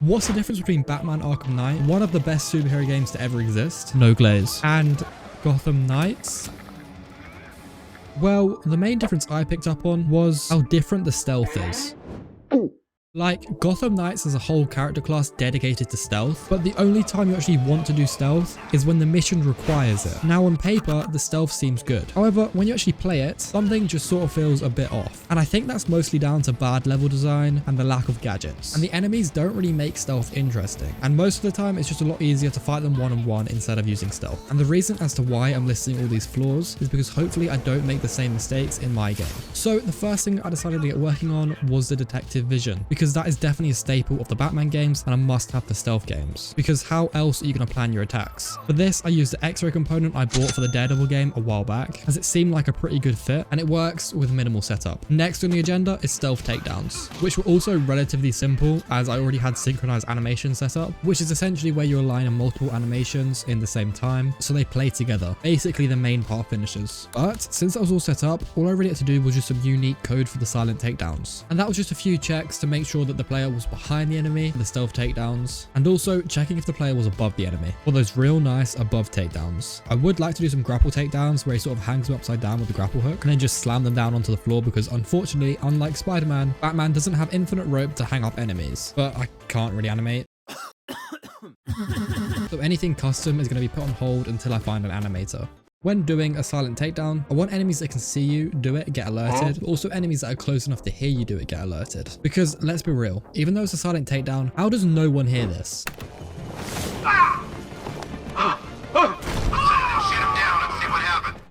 What's the difference between Batman Arkham Knight, one of the best superhero games to ever exist, no glaze, and Gotham Knights? Well, the main difference I picked up on was how different the stealth is. Like, Gotham Knights is a whole character class dedicated to stealth, but the only time you actually want to do stealth is when the mission requires it. Now on paper, the stealth seems good. However, when you actually play it, something just sort of feels a bit off. And I think that's mostly down to bad level design and the lack of gadgets. And the enemies don't really make stealth interesting. And most of the time, it's just a lot easier to fight them one-on-one instead of using stealth. And the reason as to why I'm listing all these flaws is because hopefully I don't make the same mistakes in my game. So the first thing I decided to get working on was the detective vision, because that is definitely a staple of the Batman games and a must-have for stealth games, because how else are you going to plan your attacks? For this, I used the X-ray component I bought for the Daredevil game a while back, as it seemed like a pretty good fit and it works with minimal setup. Next on the agenda is stealth takedowns, which were also relatively simple as I already had synchronized animation set up, which is essentially where you align multiple animations in the same time so they play together, basically the main part of finishers. But since that was all set up, all I really had to do was just some unique code for the silent takedowns, and that was just a few checks to make sure that the player was behind the enemy for the stealth takedowns, and also checking if the player was above the enemy for those real nice above takedowns. I would like to do some grapple takedowns where he sort of hangs them upside down with the grapple hook and then just slam them down onto the floor, because unfortunately, unlike Spider-Man, Batman doesn't have infinite rope to hang up enemies, but I can't really animate. So anything custom is going to be put on hold until I find an animator. When doing a silent takedown, I want enemies that can see you do it get alerted, but also enemies that are close enough to hear you do it get alerted. Because let's be real, even though it's a silent takedown, how does no one hear this?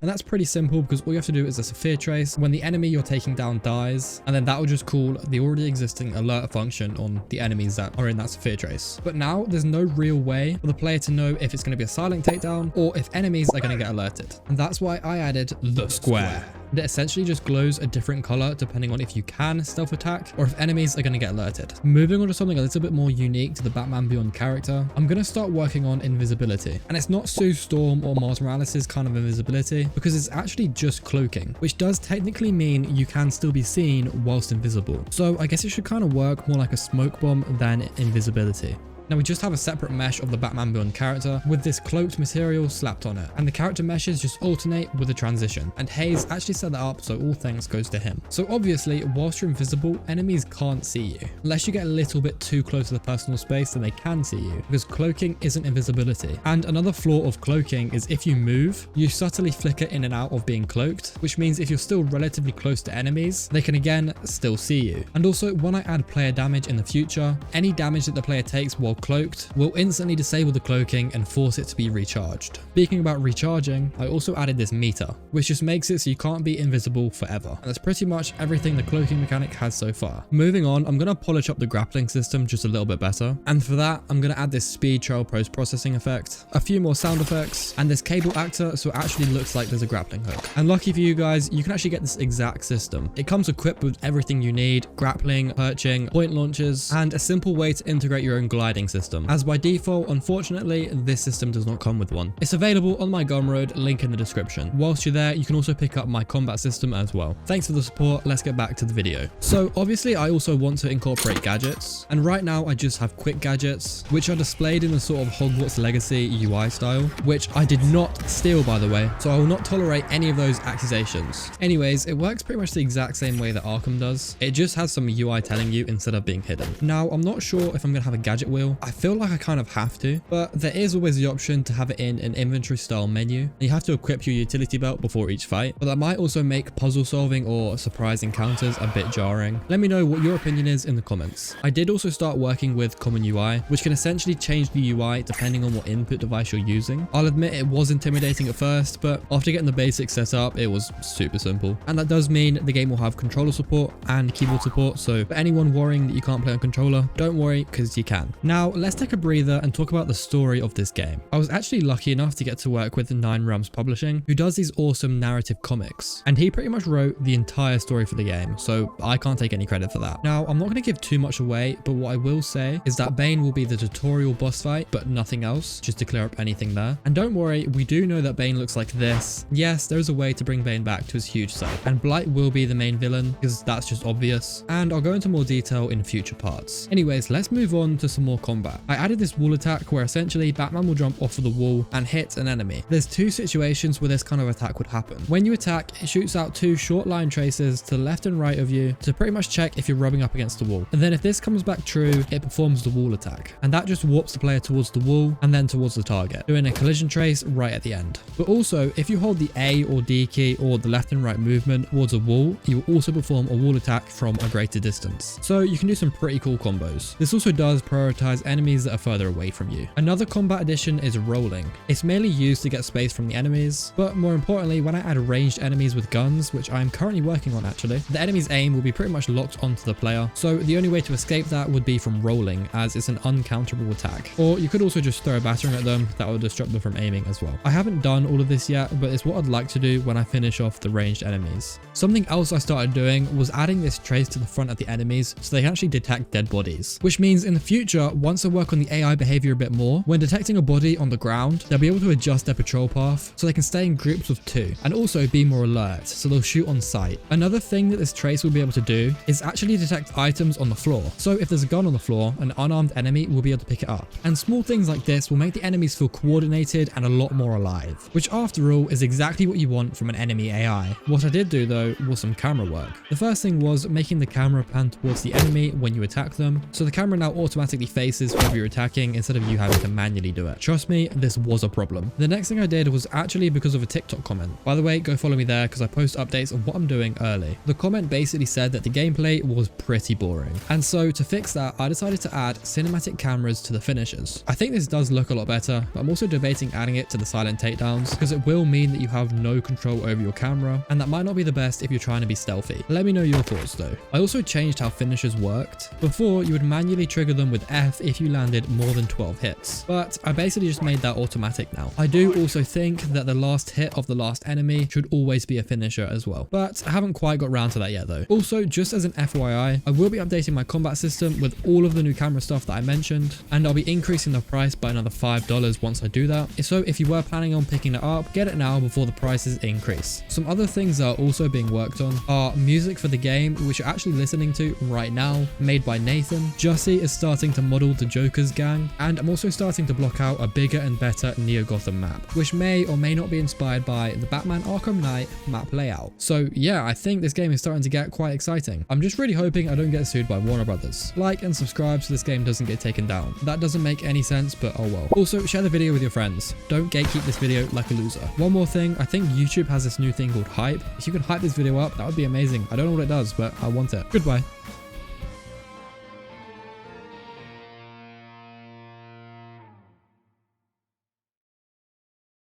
And that's pretty simple, because all you have to do is a severe trace when the enemy you're taking down dies, and then that will just call the already existing alert function on the enemies that are in that severe trace. But now there's no real way for the player to know if it's going to be a silent takedown or if enemies are going to get alerted. And that's why I added the square. It essentially just glows a different color depending on if you can stealth attack or if enemies are going to get alerted. Moving on to something a little bit more unique to the Batman Beyond character, I'm going to start working on invisibility. And it's not Sue Storm or Miles Morales' kind of invisibility, because it's actually just cloaking, which does technically mean you can still be seen whilst invisible. So I guess it should kind of work more like a smoke bomb than invisibility. Now we just have a separate mesh of the Batman Beyond character with this cloaked material slapped on it, and the character meshes just alternate with the transition, and Haez actually set that up so all thanks goes to him. So obviously, whilst you're invisible, enemies can't see you. Unless you get a little bit too close to the personal space, then they can see you, because cloaking isn't invisibility. And another flaw of cloaking is if you move, you subtly flicker in and out of being cloaked, which means if you're still relatively close to enemies, they can again still see you. And also, when I add player damage in the future, any damage that the player takes while cloaked will instantly disable the cloaking and force it to be recharged. Speaking about recharging, I also added this meter, which just makes it so you can't be invisible forever. And that's pretty much everything the cloaking mechanic has so far. Moving on, I'm going to polish up the grappling system just a little bit better. And for that, I'm going to add this speed trail post-processing effect, a few more sound effects, and this cable actor so it actually looks like there's a grappling hook. And lucky for you guys, you can actually get this exact system. It comes equipped with everything you need: grappling, perching, point launchers, and a simple way to integrate your own gliding system, as by default, unfortunately, this system does not come with one. It's available on my Gumroad, link in the description. Whilst you're there, you can also pick up my combat system as well. Thanks for the support. Let's get back to the video. So obviously, I also want to incorporate gadgets, and right now I just have quick gadgets, which are displayed in a sort of Hogwarts Legacy UI style, which I did not steal, by the way, so I will not tolerate any of those accusations. Anyways, it works pretty much the exact same way that Arkham does. It just has some UI telling you instead of being hidden. Now, I'm not sure if I'm going to have a gadget wheel. I feel like I kind of have to, but there is always the option to have it in an inventory style menu, and you have to equip your utility belt before each fight, but that might also make puzzle solving or surprise encounters a bit jarring. Let me know what your opinion is in the comments. I did also start working with common UI, which can essentially change the UI depending on what input device you're using. I'll admit it was intimidating at first, but after getting the basics set up, it was super simple. And that does mean the game will have controller support and keyboard support, so for anyone worrying that you can't play on controller, don't worry, because you can. Now, Now, let's take a breather and talk about the story of this game. I was actually lucky enough to get to work with Nine Realms Publishing, who does these awesome narrative comics, and he pretty much wrote the entire story for the game, so I can't take any credit for that. Now, I'm not going to give too much away, but what I will say is that Bane will be the tutorial boss fight, but nothing else, just to clear up anything there. And don't worry, we do know that Bane looks like this. Yes, there's a way to bring Bane back to his huge self, and Blight will be the main villain, because that's just obvious, and I'll go into more detail in future parts. Anyways, let's move on to some more combat. I added this wall attack where essentially Batman will jump off of the wall and hit an enemy. There's two situations where this kind of attack would happen. When you attack, it shoots out two short line traces to the left and right of you to pretty much check if you're rubbing up against the wall. And then if this comes back true, it performs the wall attack. And that just warps the player towards the wall and then towards the target, doing a collision trace right at the end. But also, if you hold the A or D key or the left and right movement towards a wall, you will also perform a wall attack from a greater distance. So you can do some pretty cool combos. This also does prioritize enemies that are further away from you. Another combat addition is rolling. It's mainly used to get space from the enemies, but more importantly, when I add ranged enemies with guns, which I'm currently working on actually, the enemy's aim will be pretty much locked onto the player. So the only way to escape that would be from rolling, as it's an uncounterable attack. Or you could also just throw a battering at them that will disrupt them from aiming as well. I haven't done all of this yet, but it's what I'd like to do when I finish off the ranged enemies. Something else I started doing was adding this trace to the front of the enemies so they can actually detect dead bodies, which means in the future, once I work on the AI behavior a bit more, when detecting a body on the ground, they'll be able to adjust their patrol path so they can stay in groups of two and also be more alert, so they'll shoot on sight. Another thing that this trace will be able to do is actually detect items on the floor. So if there's a gun on the floor, an unarmed enemy will be able to pick it up. And small things like this will make the enemies feel coordinated and a lot more alive, which after all is exactly what you want from an enemy AI. What I did do though was some camera work. The first thing was making the camera pan towards the enemy when you attack them, so the camera now automatically faces whoever you're attacking instead of you having to manually do it. Trust me, this was a problem. The next thing I did was actually because of a TikTok comment. By the way, go follow me there because I post updates of what I'm doing early. The comment basically said that the gameplay was pretty boring, and so to fix that I decided to add cinematic cameras to the finishers. I think this does look a lot better, but I'm also debating adding it to the silent takedowns because it will mean that you have no control over your camera, and that might not be the best if you're trying to be stealthy. Let me know your thoughts though. I also changed how finishers worked. Before, you would manually trigger them with F if you landed more than 12 hits, but I basically just made that automatic now. I do also think that the last hit of the last enemy should always be a finisher as well, but I haven't quite got around to that yet though. Also, just as an FYI, I will be updating my combat system with all of the new camera stuff that I mentioned, and I'll be increasing the price by another $5 once I do that. So if you were planning on picking it up, get it now before the prices increase. Some other things that are also being worked on are music for the game, which you're actually listening to right now, made by Nathan. Jussie is starting to model the Joker's gang, and I'm also starting to block out a bigger and better Neo-Gotham map, which may or may not be inspired by the Batman Arkham Knight map layout. So yeah, I think this game is starting to get quite exciting. I'm just really hoping I don't get sued by Warner Brothers. Like and subscribe so this game doesn't get taken down. That doesn't make any sense, but oh well. Also, share the video with your friends. Don't gatekeep this video like a loser. One more thing, I think YouTube has this new thing called hype. If you could hype this video up, that would be amazing. I don't know what it does, but I want it. Goodbye.